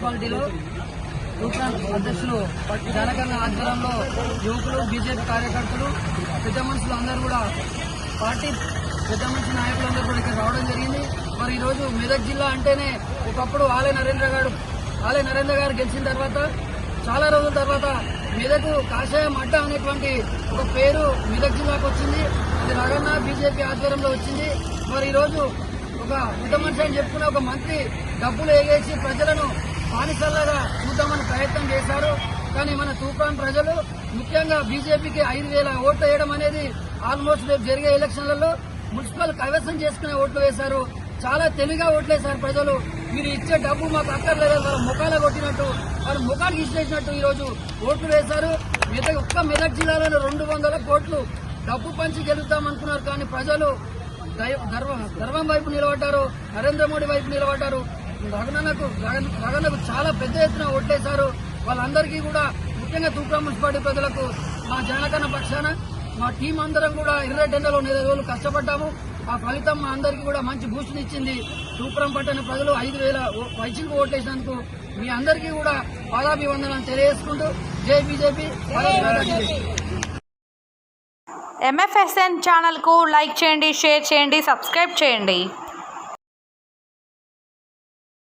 మున్సిపాలిటీలో తూప్రాన్ అధ్యక్షులు జనగణ ఆధ్వర్యంలో యువకులు, బీజేపీ కార్యకర్తలు, పెద్ద మనుషులు అందరూ కూడా పార్టీ పెద్ద మనిషి నాయకులందరూ కూడా ఇక్కడ రావడం జరిగింది. మరి ఈరోజు మెదక్ జిల్లా అంటేనే ఒకప్పుడు ఆలయ నరేంద్ర గారు గెలిచిన తర్వాత చాలా రోజుల తర్వాత మెదక్ కాషాయం అడ్డ అనేటువంటి ఒక పేరు మెదక్ జిల్లాకు వచ్చింది. అది రగన్న బీజేపీ ఆధ్వర్యంలో వచ్చింది. మరి ఈరోజు ఒక పెద్ద మనిషి అని చెప్పుకునే ఒక మంత్రి డబ్బులు ఎగేసి ప్రజలను బానిసల్లాగా చూద్దామని ప్రయత్నం చేశారు. కానీ మన తూప్రాన్ ప్రజలు ముఖ్యంగా బీజేపీకి 5,000 ఓట్లు వేయడం అనేది ఆల్మోస్ట్ రేపు జరిగే ఎలక్షన్లలో మున్సిపల్ కైవసం చేసుకునే ఓట్లు వేశారు. చాలా తెలివిగా ఓట్లేశారు ప్రజలు. మీరు ఇచ్చే డబ్బు మాకు అక్కర్లేదు, వాళ్ళ ముఖాలు కొట్టినట్టు, వాళ్ళ ముఖానికి ఇచ్చేసినట్టు ఈరోజు ఓట్లు వేశారు. ఒక్క మెదక్ జిల్లాలో 200 కోట్లు డబ్బు పంచి గెలుద్దామనుకున్నారు. కానీ ప్రజలు గర్వం వైపు నిలబడ్డారు, నరేంద్ర మోడీ వైపు నిలబడ్డారు. రగన్నకు చాలా పెద్ద ఎత్తున ఓట్లేశారు. వాళ్ళందరికీ కూడా ముఖ్యంగా తూప్రాన్ మున్సిపాలిటీ ప్రజలకు మా జనగణ పక్షాన మా టీం అందరం కూడా 20 రోజులు కష్టపడ్డాము. ఆ ఫలితం మా అందరికీ కూడా మంచి బూస్ట్ ఇచ్చింది. తూప్రాన్ పట్టణ ప్రజలు 5,000 పైచిలకు ఓట్లేసినందుకు మీ అందరికీ కూడా పాదాభివందనాలు తెలియజేసుకుంటూ జై బీజేపీ. MFSN ఛానల్కు లైక్ చేయండి, షేర్ చేయండి, సబ్స్క్రైబ్ చేయండి.